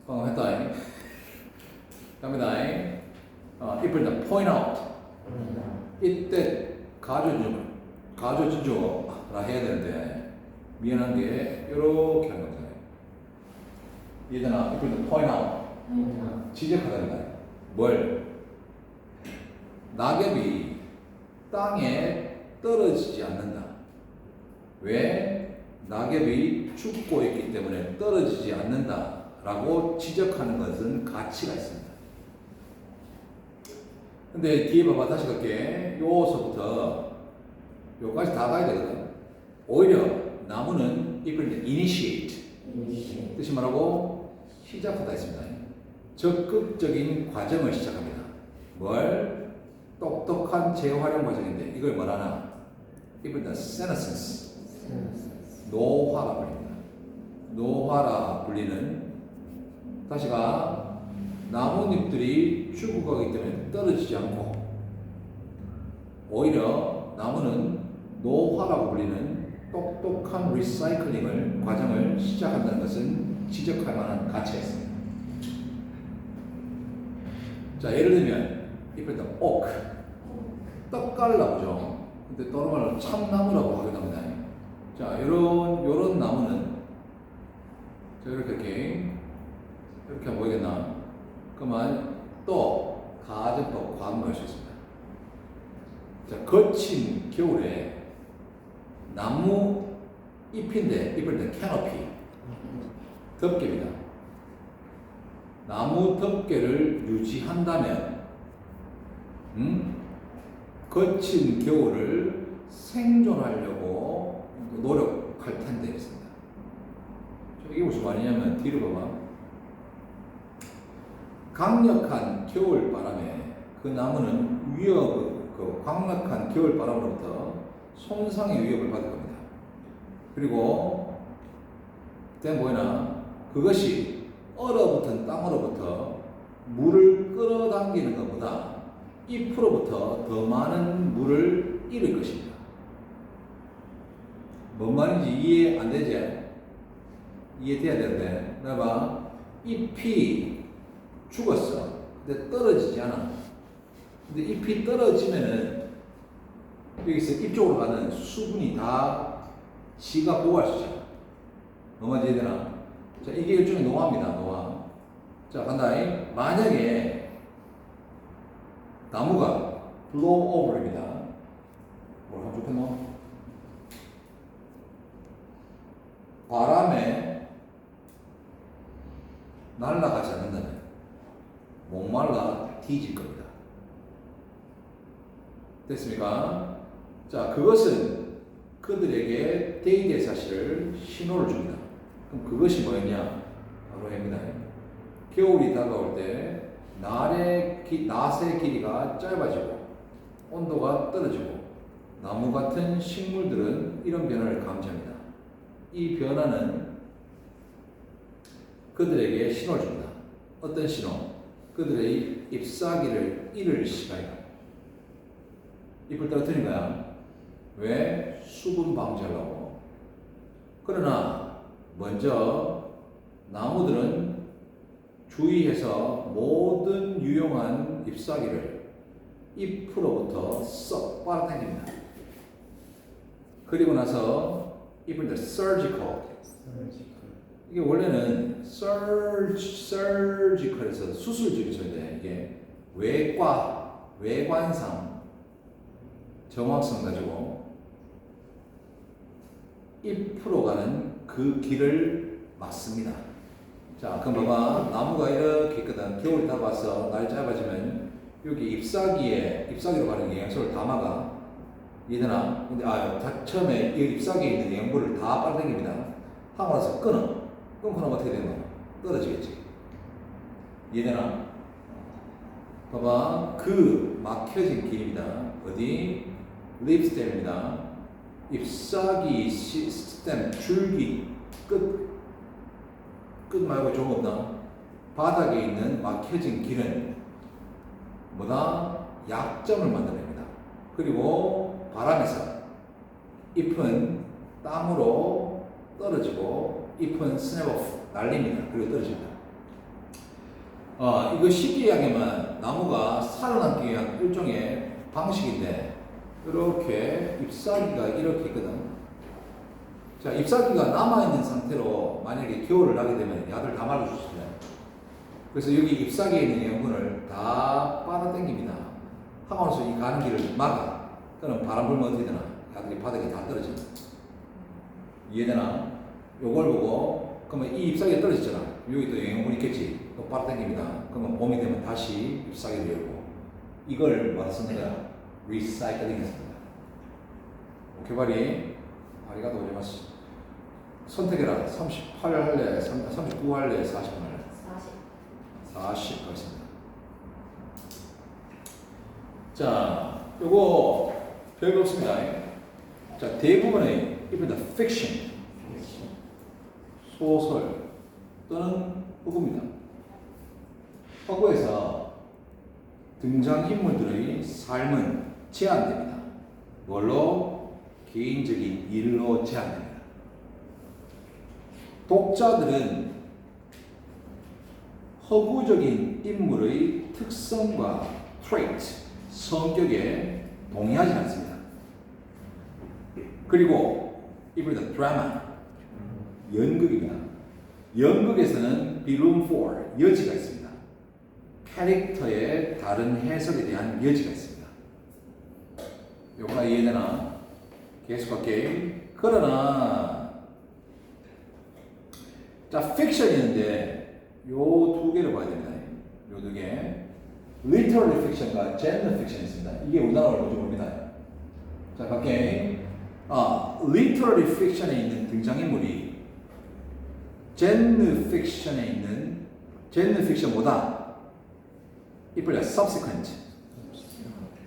했다. 갑니다. 잎을 다 point out. 이때 가져주죠라 해야 되는데 미안한 게 이렇게 하는 거잖아요. 얘들아, 잎을 다 point out. 지적하다. 뭘? 낙엽이 땅에 떨어지지 않는다. 왜? 낙엽이 죽고 있기 때문에 떨어지지 않는다라고 지적하는 것은 가치가 있습니다. 근데 뒤에 봐봐, 다시 갈게. 요서부터 요까지 다 가야 되거든. 오히려 나무는 잎을 initiate. 뜻이 뭐라고? 시작하다 했습니다. 적극적인 과정을 시작합니다. 뭘? 똑똑한 재활용 과정인데 이걸 뭐라나? 잎을 다 senescence. 노화라 불립니다. 노화라 불리는, 다시가 나뭇잎들이 죽어가기 때문에 떨어지지 않고 오히려 나무는 노화라고 불리는 똑똑한 리사이클링을 과정을 시작한다는 것은 지적할 만한 가치가 있습니다. 자, 예를 들면 잎을 다 oak, 떡갈나무죠. 근데 또 말로 참나무라고 하기도 합니다. 자, 요런 나무는 자, 이렇게 하면 보이겠나? 그러면 또 가정 또 과학할 수 있습니다. 자, 거친 겨울에 나무 잎인데 잎을 때 캐노피, 덮개입니다. 나무 덮개를 유지한다면 거친 겨울을 생존하려고 노력할 텐데 있습니다. 이게 무슨 말이냐면 뒤로 봐봐. 강력한 겨울 바람에 그 나무는 강력한 겨울 바람으로부터 손상의 위협을 받을 겁니다. 그리고 그때 뭐냐, 그것이 얼어붙은 땅으로부터 물을 끌어당기는 것보다 잎으로부터 더 많은 물을 잃을 것입니다. 뭔 말인지 이해 안 되지? 이해돼야 되는데, 봐봐. 잎이 죽었어. 근데 떨어지지 않아. 근데 잎이 떨어지면은 여기서 잎 쪽으로 가는 수분이 다 지가 보호할 수 있잖아. 너무 이해되나? 자, 이게 일종의 노화입니다. 노화. 자, 간다. 만약에 나무가 blow over입니다. 뭘 하면 좋겠노? 바람에 날아가지 않는다면 목말라 뒤질 겁니다. 됐습니까? 자, 그것은 그들에게 대기의 사실을 신호를 줍니다. 그럼 그것이 뭐였냐? 바로 해입니다. 겨울이 다가올 때 낫의 길이가 짧아지고 온도가 떨어지고 나무 같은 식물들은 이런 변화를 감지합니다. 이 변화는 그들에게 신호를 줍니다. 어떤 신호? 그들의 잎사귀를 잃을 시간이다. 잎을 떨어뜨린 거야. 왜? 수분 방지하려고. 그러나 먼저 나무들은 주의해서 모든 유용한 잎사귀를 잎으로부터 썩 빨아당깁니다. 그리고 나서 잎을 surgical. 이게 원래는 surgical에서 수술적인 소리인데 이게 외관상 정확성 가지고 잎으로 가는 그 길을 막습니다. 자, 그럼 봐봐. 나무가 이렇게 있거든. 겨울이 다 왔어. 날이 짧아지면 여기 잎사귀로 가는 영양소를 다 막아. 이해되나? 근데 처음에 이 잎사귀에 있는 영양분을 다 빨아당깁니다. 하고 나서 끊어. 끊고 나면 어떻게 되는 거야? 떨어지겠지. 이해되나? 봐봐. 그 막혀진 길입니다. 어디? 립스템입니다. 잎사귀 스템, 줄기, 끝 말고 좋은 거 없나? 바닥에 있는 막혀진 길은 뭐다? 약점을 만들어냅니다. 그리고 바람에서 잎은 땅으로 떨어지고 잎은 스냅 오프, 날립니다. 그리고 떨어집니다. 이거 쉽게 이야기하면 나무가 살아남기 위한 일종의 방식인데 이렇게 잎사귀가 이렇게 있거든. 자, 잎사귀가 남아있는 상태로 만약에 겨울을 하게 되면 약을 다 말아주시잖아요. 그래서 여기 잎사귀에 있는養분을 다 빨아당깁니다. 하면서 이 가는 길을 막아. 또는 바람 불면 어떻게 되나? 약들이 바닥에 다 떨어집니다. 이해되나? 요걸 보고 그러면 이 잎사귀가 떨어졌잖아. 여기 또 영양분이 있겠지. 또 빨아당깁니다. 그러면 봄이 되면 다시 잎사귀를 열고 이걸 뭐라 쓰는 거야? 리사이클링 했습니다. 오케이 바리 아리가또 고자이마스. 선택해라. 38 할래? 39 할래? 40 할래? 40 가겠습니다. 자, 요거 별거 없습니다. 자, 대부분의 이번에 fiction 소설 또는 허구입니다. 허구에서 등장인물들의 삶은 제한됩니다. 뭘로? 개인적인 일로 제한됩니다. 독자들은 허구적인 인물의 특성과 trait, 성격에 동의하지 않습니다. 그리고 이번에 드라마, 연극입니다. 연극에서는 be room for, 여지가 있습니다. 캐릭터의 다른 해석에 대한 여지가 있습니다. 요거가 이해되나? 계속할게. 그러나 자, 픽션이었는데 요 두 개를 봐야 됩니다. 요 두 개. literary fiction과 genre fiction 있습니다. 이게 우리나라로 뭔지 모릅니다. 자, 갈게. literary fiction에 있는 등장인물이 genre fiction보다 이빨이 subsequent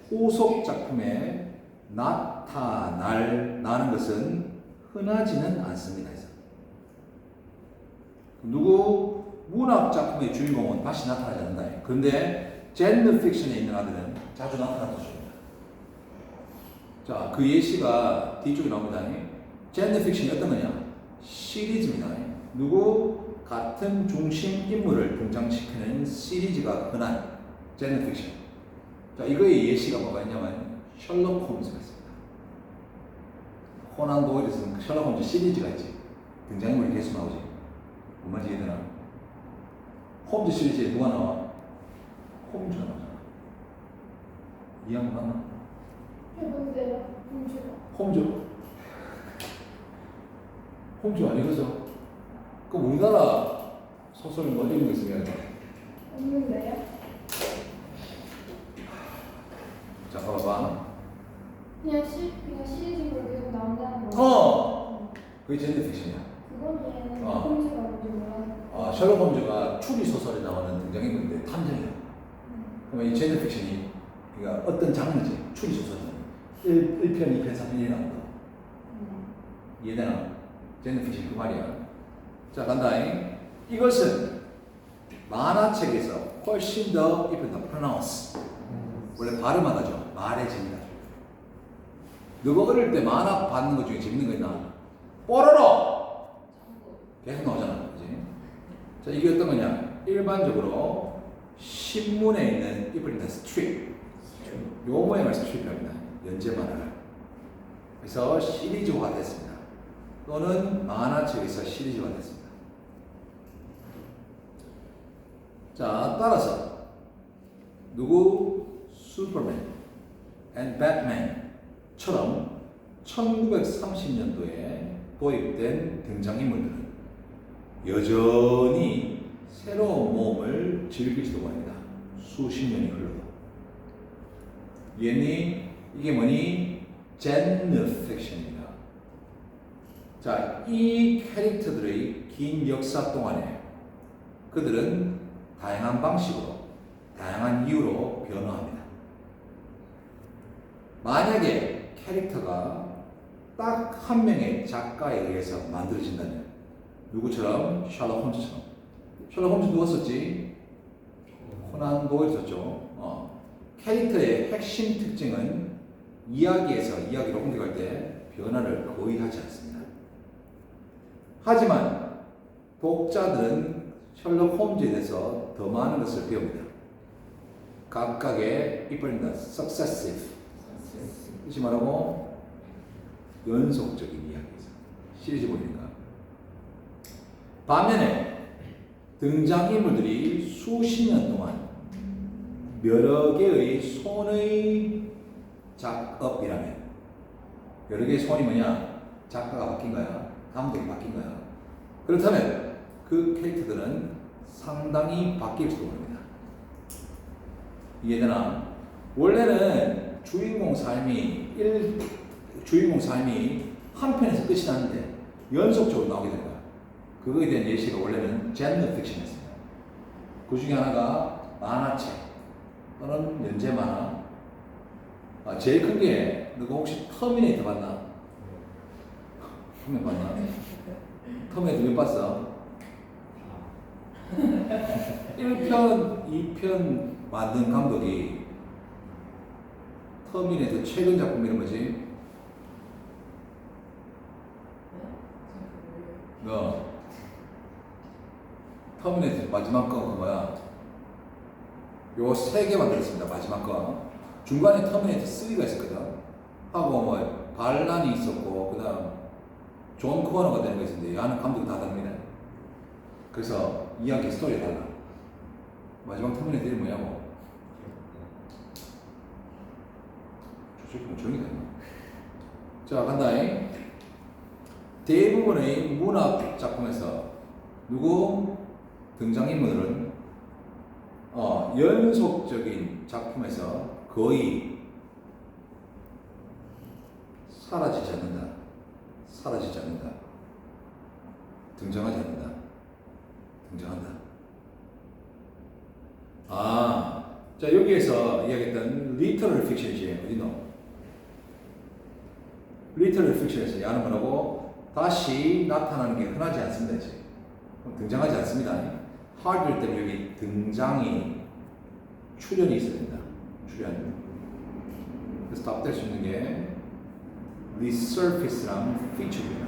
후속 작품에 나타나는 것은 흔하지는 않습니다. 누구 문학 작품의 주인공은 다시 나타나지 않는다. 그런데 genre fiction에 있는 아들은 자주 나타나는 것입니다. 자, 그 예시가 뒤쪽에 나옵니다. genre fiction이 어떤 거냐? 시리즈입니다. 누구 같은 중심 인물을 등장시키는 시리즈가 흔한 genre fiction. 자, 이거의 예시가 뭐가 있냐면 셜록 홈즈가 있습니다. 코난 도일에서는 셜록 홈즈 시리즈가 있지. 등장인물이 계속 나오지. 뭔 말인지 이해되나? 홈즈 시리즈에 누가 나와? 홈즈가 나오잖아. 이해한 거 맞나? 뭔데요? 홈즈 아니겠어? 그럼 우리나라 소설 뭐 이런 거 있으면 없는데요? 자, 봐봐. 그냥 시리즈로 계속 나온다는 거. 그게 genre fiction이야. 그거는 홈즈가 뭔지 몰라서. 셜록 홈즈가 추리 소설에 나오는 등장인물인데 탐정이야. 그러면 이 genre fiction이 그러니까 어떤 장르지? 추리 소설은 1편, 2편, 3편 이 나온다. 이해되나? genre fiction 그 말이야. 자, 간다. 이것은 만화책에서 훨씬 더 pronounce. 원래 발음하다죠. 말해집니다. 너가 어릴 때 만화 받는 것 중에 재밌는 거 있나? 뽀로로! 계속 나오잖아. 그지? 자, 이게 어떤 거냐? 일반적으로 신문에 있는 이블리는 스트립. 요 모양을 스트립입니다. 연재 만화를. 그래서 시리즈화가 됐습니다. 또는 만화책에서 시리즈화가 됐습니다. 자, 따라서 누구? 슈퍼맨 and 배트맨처럼 1930년도에 도입된 등장인물들은 여전히 새로운 모험을 즐길지도 모릅니다. 수십 년이 흘러도. 이해니? 이게 뭐니? genre fiction입니다. 자, 이 캐릭터들의 긴 역사 동안에 그들은 다양한 방식으로, 다양한 이유로 변화합니다. 만약에 캐릭터가 딱 한 명의 작가에 의해서 만들어진다면 누구처럼? 셜록 홈즈처럼. 셜록 홈즈 누가 썼지? 코난 도일 썼죠. 캐릭터의 핵심 특징은 이야기에서 이야기로 옮겨갈 때 변화를 거의 하지 않습니다. 하지만 독자들은 셜록 홈즈에 대해서 더 많은 것을 배웁니다. 각각의 이빨입니다. successive. 이것이 말하고 연속적인 이야기죠. 시리즈 보니까. 반면에 등장인물들이 수십 년 동안 여러 개의 손의 작업이라면, 여러 개의 손이 뭐냐? 작가가 바뀐 거야. 감독이 바뀐 거야. 그렇다면 그 캐릭터들은 상당히 바뀔지도 모릅니다. 이해되나? 원래는 주인공 삶이 한 편에서 끝이 나는데 연속적으로 나오게 된 거야. 그거에 대한 예시가 원래는 젠더 픽션이었습니다. 그 중에 하나가 만화책 또는 연재 만화. 제일 큰 게, 너가 혹시 터미네이터 봤나? 터미네이터 봤나? 터미네이터 몇 봤어? 1편, 2편 만든 감독이 터미네이터 최근 작품 이름 뭐지? 터미네이터 마지막 거가 뭐야? 요 3개 만들었습니다. 마지막 거. 중간에 터미네이터 3가 있었거든. 하고 뭐 반란이 있었고, 그 다음 존 코너가 되는 거 있었는데 얘는 감독이 다 다릅니다. 그래서 이야기 스토리가 달라. 마지막 터미네이터 이름 뭐냐고? 저 새끼는 조용히 되나? 자, 간다잉. 대부분의 문학 작품에서 누구 등장인물은 연속적인 작품에서 거의 사라지지 않는다. 등장하지 않는다. 등장한다. 자, 여기에서 이야기했던 리터럴 픽션이지. 어디노? 리터럴 픽션에서 야는 뭐라고? 다시 나타나는 게 흔하지 않습니다. 이제. 등장하지 않습니다. 하드일 때문에 여기 등장이 출연이 있어야 된다. 출연. 그래서 답될 수 있는 게 resurface랑 feature입니다.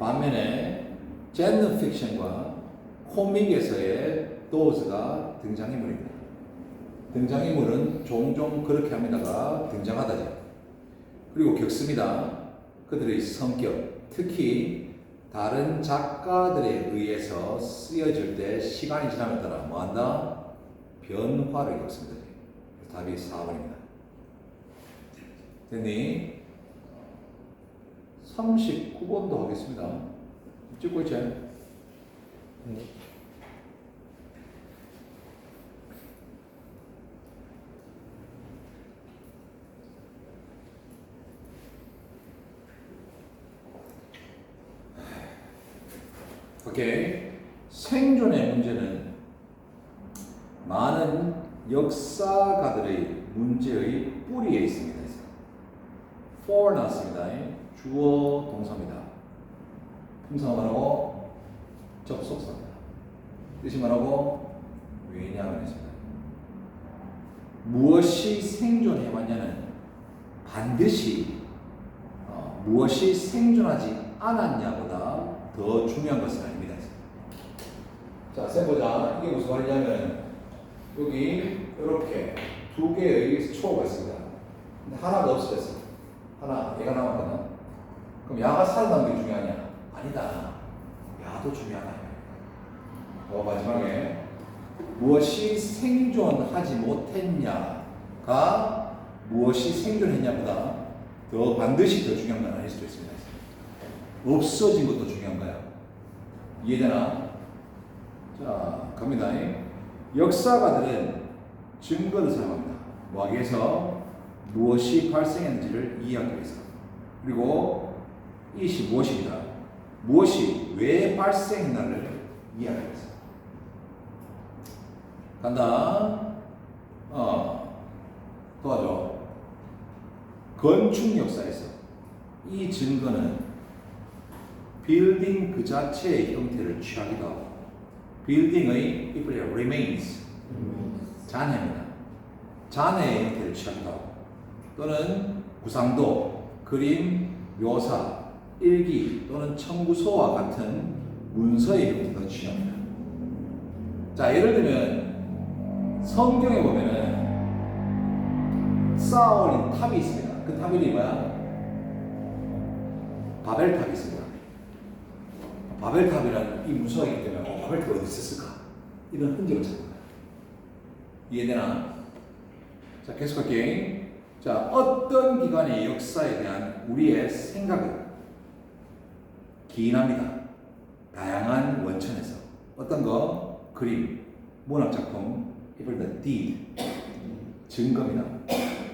반면에 젠더 픽션과 코믹에서의 도즈가 등장인물입니다. 등장인물은 종종 그렇게 합니다가 등장하다죠. 그리고 겪습니다. 그들의 성격, 특히 다른 작가들에 의해서 쓰여질 때 시간이 지남에 따라 뭐한다? 변화를 겪습니다. 답이 4번입니다. 됐니? 39번도 하겠습니다. 찍고 있지? 네. 오케이. 생존의 문제는 많은 역사가들의 문제의 뿌리에 있습니다. for 나왔습니다. 주어 동사입니다. 품사가 말하고 접속사입니다. 뜻이 말하고 왜냐하면 했습니다. 무엇이 생존해왔냐는 반드시 무엇이 생존하지 않았냐보다 더 중요한 것은 아닙니다. 자, 쌤 보자. 이게 무슨 말이냐면 여기 이렇게 두 개의 초가 있습니다. 근데 하나가 없어졌어. 하나, 얘가 남았거든. 그럼 야가 살아남는 게 중요하냐? 아니다. 야도 중요하다. 마지막에 무엇이 생존하지 못했냐가 무엇이 생존했냐보다 더 반드시 더 중요한 건 아닐 수도 있습니다. 없어진 것도 중요한 거야. 이해되나? 자, 갑니다. 역사가들은 증거를 사용합니다. 뭐하기 위해서? 무엇이 발생했는지를 이해하기 위해서. 그리고 이것이 무엇입니다. 무엇이 왜 발생했나를 이해하기 위해서. 간다. 도와줘. 건축 역사에서 이 증거는 빌딩 그 자체의 형태를 취하기도 하고 빌딩의 remains 잔해입니다. 잔해의 형태를 취하기도 하고 또는 구상도, 그림, 묘사, 일기 또는 청구서와 같은 문서의 형태도 중요합니다. 자, 예를 들면 성경에 보면은 쌓아올린 탑이 있습니다. 그 탑 이름이 뭐야? 바벨탑이 있습니다. 바벨탑이라는 이 문서이기 때문에 바벨탑이 어디 있었을까? 이런 흔적을 찾는 거야. 이해되나? 자, 계속할게요. 자, 어떤 기관의 역사에 대한 우리의 생각은 기인합니다. 다양한 원천에서 어떤 거? 그림, 문학작품, 이불 deed, 증거입니다.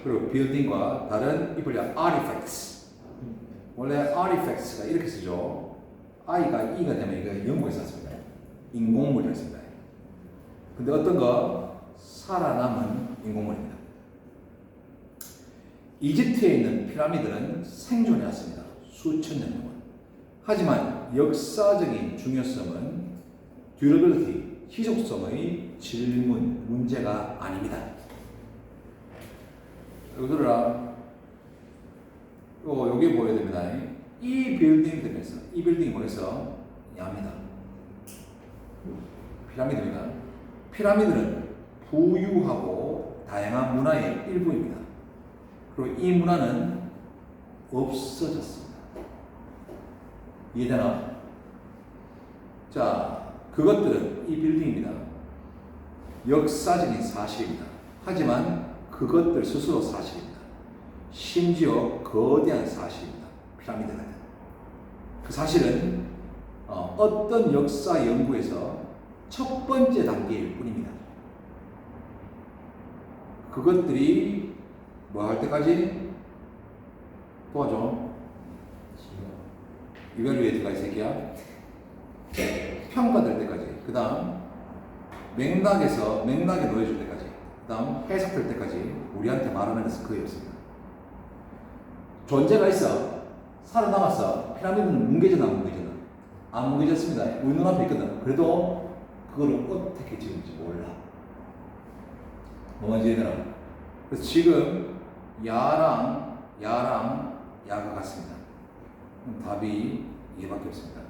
그리고 빌딩과 다른 이불 artifacts. 원래 artifacts가 이렇게 쓰죠. I가 E가 되면 이거 영국에서 씁니다. 인공물이라고 씁니다. 근데 어떤 거? 살아남은 인공물입니다. 이집트에 있는 피라미드는 생존해왔습니다. 수천 년 동안. 하지만 역사적인 중요성은 듀러빌리티, 희속성의 질문, 문제가 아닙니다. 여기들아, 여기 보여야 됩니다. 이 빌딩들에서, 이 빌딩이 뭐겠어? 야입니다. 피라미드입니다. 피라미드는 부유하고 다양한 문화의 일부입니다. 그리고 이 문화는 없어졌습니다. 이해되나? 자, 그것들은 이 빌딩입니다. 역사적인 사실입니다. 하지만 그것들 스스로 사실입니다. 심지어 거대한 사실입니다. 피라미드 같은. 그 사실은 어떤 역사 연구에서 첫 번째 단계일 뿐입니다. 그것들이 뭐 할 때까지? 도와줘. 이별위에드가 이 새끼야. 평가될 때까지. 그 다음 맥락에 놓여줄 때까지. 그 다음 해석될 때까지 우리한테 말하는 것은 거의 없습니다. 존재가 있어. 살아남았어. 피라미드는 뭉개졌나 안 뭉개졌나? 안 뭉개졌습니다. 우리 눈앞에 있거든. 그래도 그거를 어떻게 지은지 몰라. 뭔지 얘들아. 그래서 지금 야랑 야가 같습니다. 답이 얘밖에 없습니다.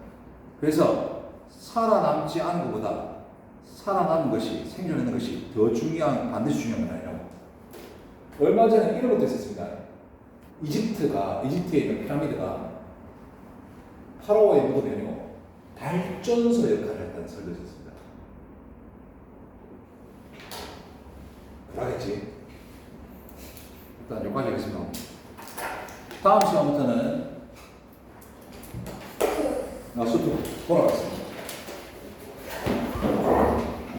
그래서 살아남지 않은 것보다 살아남은 것이, 생존하는 것이 더 중요한, 반드시 중요한 건 아니라고. 얼마 전에 이런 것도 있었습니다. 이집트에 있는 피라미드가 파라오의 무덤이 아니고 발전소 역할을 했다는 설도 있었습니다. 그러겠지. 일단 여기까지 하겠습니다. 다음 시간부터는 수트 돌아가겠습니다.